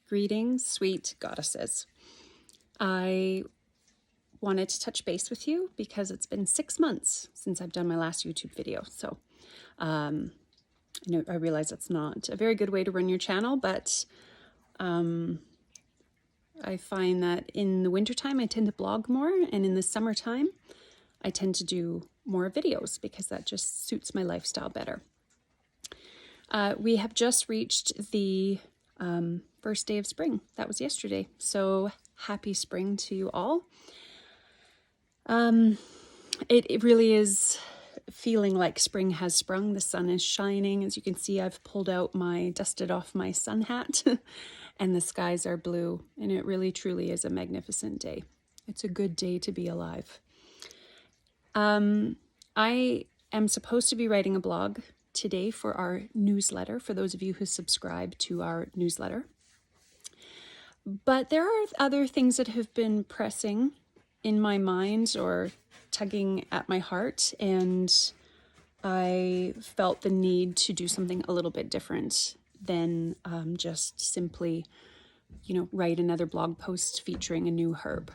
Greetings, sweet goddesses. I wanted to touch base with you because it's been 6 months since I've done my last YouTube video. So I realize it's not a very good way to run your channel, but I find that in the wintertime I tend to blog more, and in the summertime I tend to do more videos because that just suits my lifestyle better. We have just reached the first day of spring. That was yesterday. So happy spring to you all. It really is feeling like spring has sprung. The sun is shining. As you can see, I've dusted off my sun hat and the skies are blue, and it really truly is a magnificent day. It's a good day to be alive. I am supposed to be writing a blog today for our newsletter, for those of you who subscribe to our newsletter. But there are other things that have been pressing in my mind or tugging at my heart, and I felt the need to do something a little bit different than just simply, write another blog post featuring a new herb.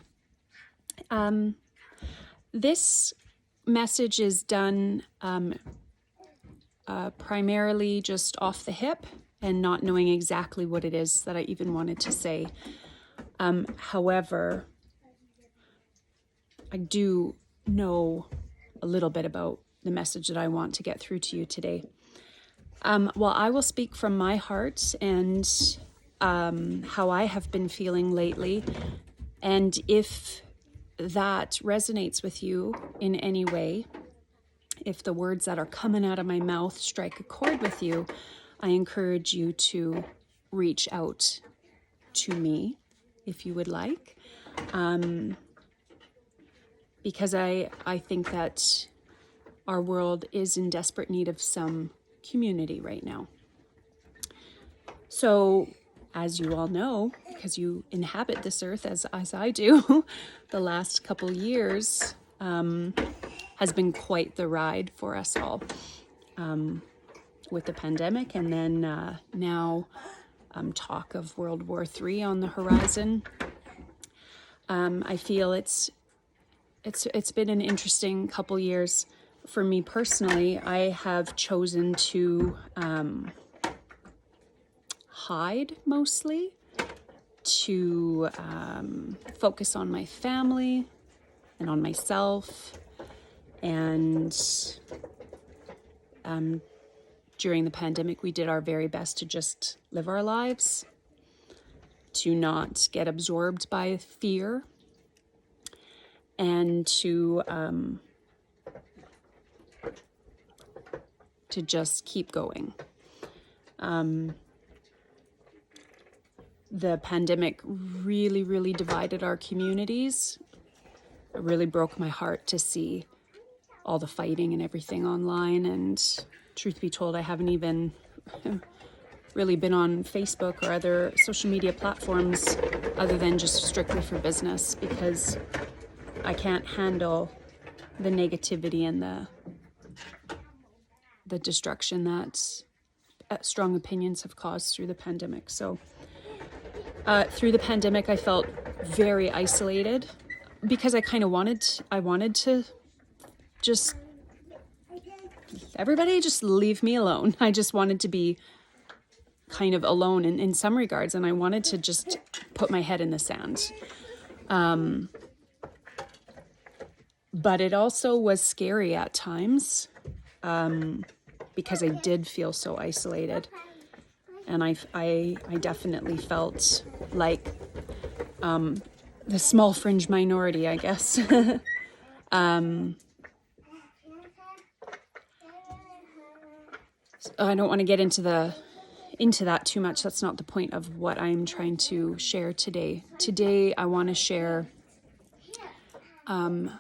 This message is done primarily just off the hip and not knowing exactly what it is that I even wanted to say. However, I do know a little bit about the message that I want to get through to you today. Well, I will speak from my heart and how I have been feeling lately. And if that resonates with you in any way, if the words that are coming out of my mouth strike a chord with you, I encourage you to reach out to me if you would like, because I think that our world is in desperate need of some community right now. So, as you all know, because you inhabit this earth as I do, the last couple years has been quite the ride for us all. With the pandemic, and then now talk of World War III on the horizon. I feel it's been an interesting couple years for me personally. I have chosen to hide mostly, to focus on my family and on myself, and during the pandemic, we did our very best to just live our lives, to not get absorbed by fear, and to just keep going. The pandemic really, really divided our communities. It really broke my heart to see all the fighting and everything online, and truth be told, I haven't even really been on Facebook or other social media platforms other than just strictly for business, because I can't handle the negativity and the destruction that strong opinions have caused through the pandemic. So through the pandemic, I felt very isolated because I wanted to just everybody just leave me alone. I just wanted to be kind of alone in some regards, and I wanted to just put my head in the sand. But it also was scary at times because I did feel so isolated, and I definitely felt like the small fringe minority, I guess. I don't want to get into that too much. That's not the point of what I'm trying to share today. Today, I want to share, that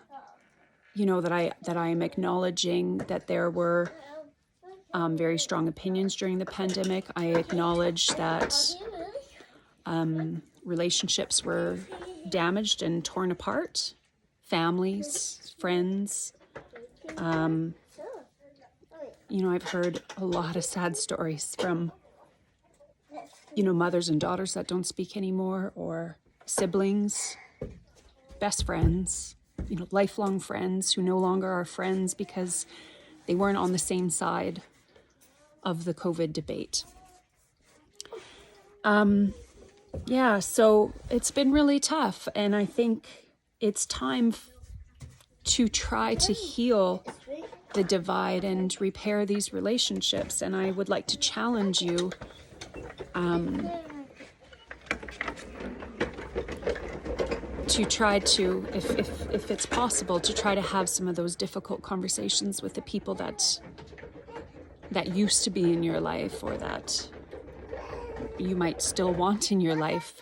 I am acknowledging that there were very strong opinions during the pandemic. I acknowledge that relationships were damaged and torn apart, families, friends. I've heard a lot of sad stories from mothers and daughters that don't speak anymore, or siblings, best friends, lifelong friends who no longer are friends because they weren't on the same side of the COVID debate. Yeah, so it's been really tough, and I think it's time to try to heal the divide and repair these relationships. And I would like to challenge you to try to, if it's possible, to try to have some of those difficult conversations with the people that used to be in your life, or that you might still want in your life.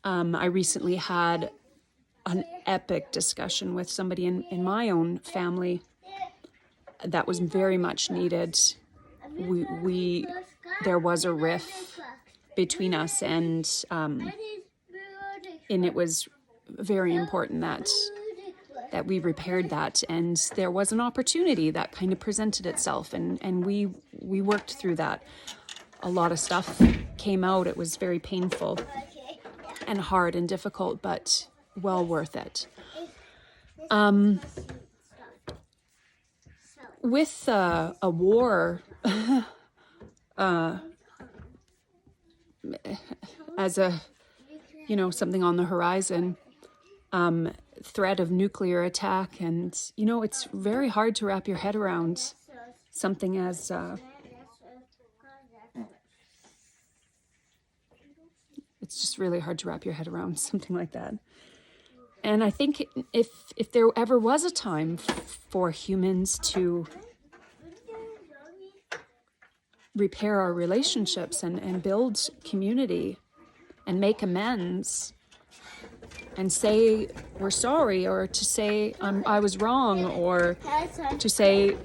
I recently had an epic discussion with somebody in my own family that was very much needed. There was a rift between us, and it was very important that we repaired that. And there was an opportunity that kind of presented itself, and we worked through that. A lot of stuff came out. It was very painful and hard and difficult, but well worth it. With a war as a something on the horizon, threat of nuclear attack, and it's very hard to wrap your head around something as it's just really hard to wrap your head around something like that. And I think if there ever was a time for humans to repair our relationships and build community and make amends and say we're sorry, or to say I was wrong, or to say,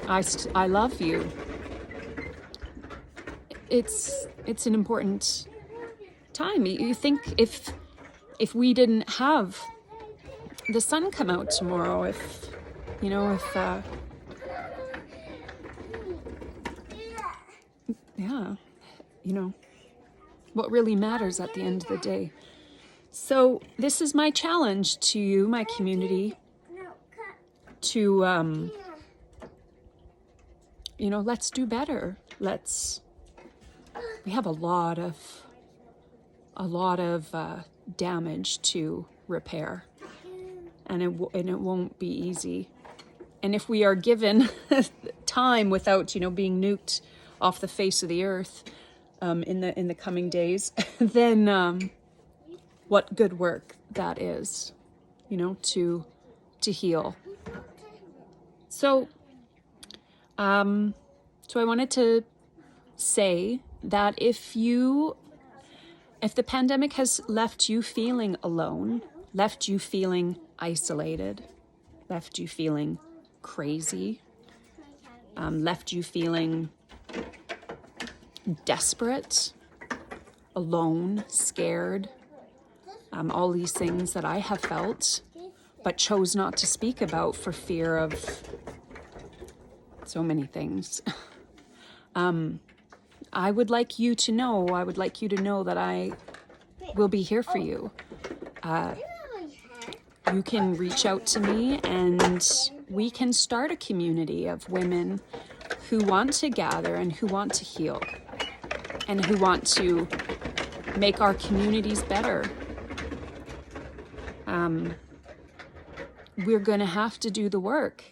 I love you. It's an important time. You think if we didn't have the sun come out tomorrow, what really matters at the end of the day. So this is my challenge to you, my community, to let's do better. We have a lot of damage to repair, and it won't be easy. And if we are given time without being nuked off the face of the earth in the coming days, then what good work that is, to heal. So I wanted to say that if the pandemic has left you feeling alone, left you feeling isolated, left you feeling crazy, left you feeling desperate, alone, scared, all these things that I have felt, but chose not to speak about for fear of so many things. I would like you to know that I will be here for you. You can reach out to me, and we can start a community of women who want to gather and who want to heal and who want to make our communities better. We're going to have to do the work.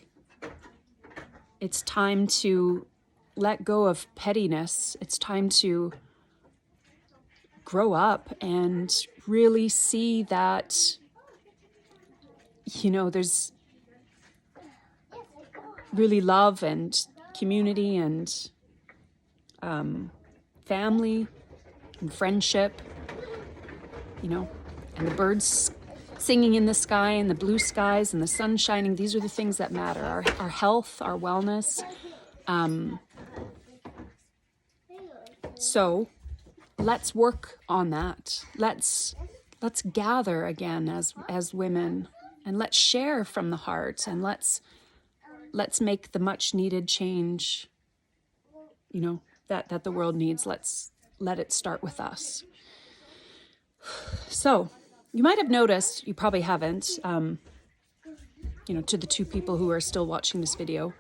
It's time to let go of pettiness. It's time to grow up and really see that, there's really love and community and family and friendship, and the birds singing in the sky and the blue skies and the sun shining. These are the things that matter. Our health, our wellness. So let's work on that. Let's gather again as women, and let's share from the heart, and let's make the much needed change you know, that the world needs. Let's let it start with us. So you might have noticed, you probably haven't, you know, to the 2 people who are still watching this video,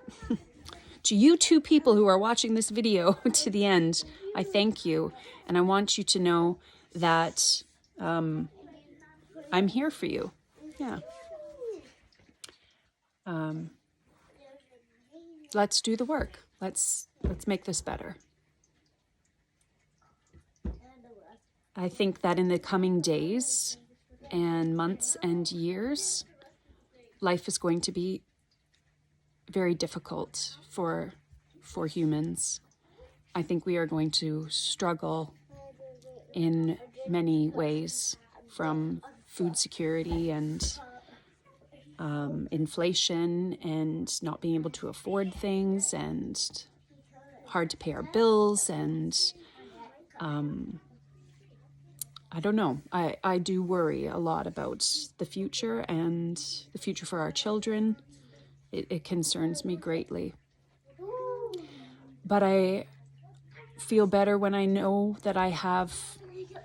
to you 2 people who are watching this video to the end, I thank you. And I want you to know that I'm here for you. Yeah. Let's do the work. Let's make this better. I think that in the coming days and months and years, life is going to be very difficult for humans. I think we are going to struggle in many ways, from food security and inflation and not being able to afford things and hard to pay our bills. And I don't know. I do worry a lot about the future and the future for our children. It concerns me greatly. But I feel better when I know that I have,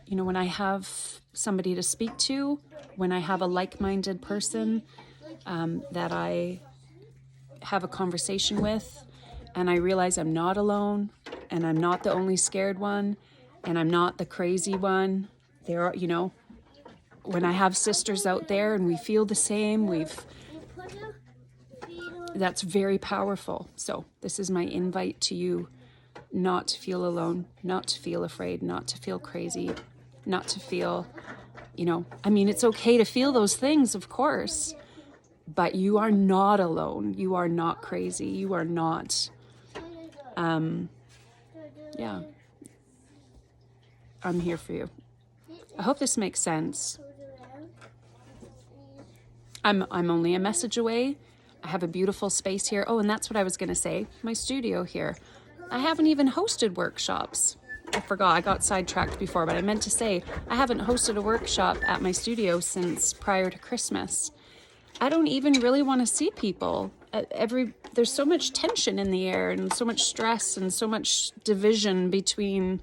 you know, when I have somebody to speak to, when I have a like-minded person that I have a conversation with, and I realize I'm not alone, and I'm not the only scared one, and I'm not the crazy one. There are, you know, when I have sisters out there and we feel the same, that's very powerful. So this is my invite to you, not to feel alone, not to feel afraid, not to feel crazy, not to feel, you know, I mean, it's okay to feel those things, of course, but you are not alone. You are not crazy. You are not, yeah, I'm here for you. I hope this makes sense. I'm only a message away. I have a beautiful space here. Oh, and that's what I was going to say. My studio here. I haven't even hosted workshops. I forgot. I got sidetracked before, but I meant to say I haven't hosted a workshop at my studio since prior to Christmas. I don't even really want to see people. There's so much tension in the air and so much stress and so much division between,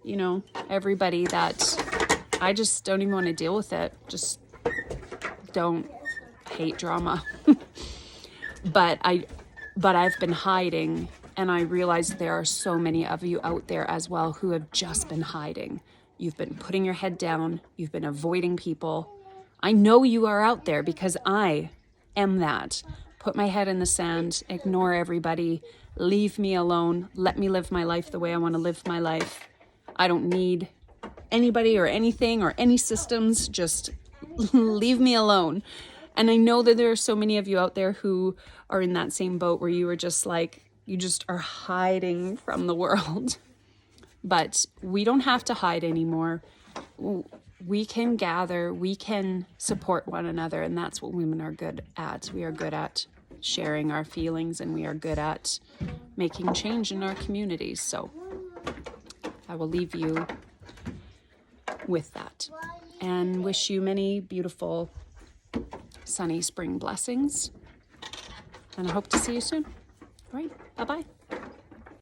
you know, everybody that I just don't even want to deal with it. Just don't. Hate drama. But I've been hiding, and I realize there are so many of you out there as well who have just been hiding. You've been putting your head down. You've been avoiding people. I know you are out there because I am that. Put my head in the sand, ignore everybody, leave me alone, let me live my life the way I want to live my life. I don't need anybody or anything or any systems, just leave me alone. And I know that there are so many of you out there who are in that same boat where you are just like, you just are hiding from the world. But we don't have to hide anymore. We can gather, we can support one another, and that's what women are good at. We are good at sharing our feelings, and we are good at making change in our communities. So I will leave you with that and wish you many beautiful sunny spring blessings, and I hope to see you soon. All right, bye-bye.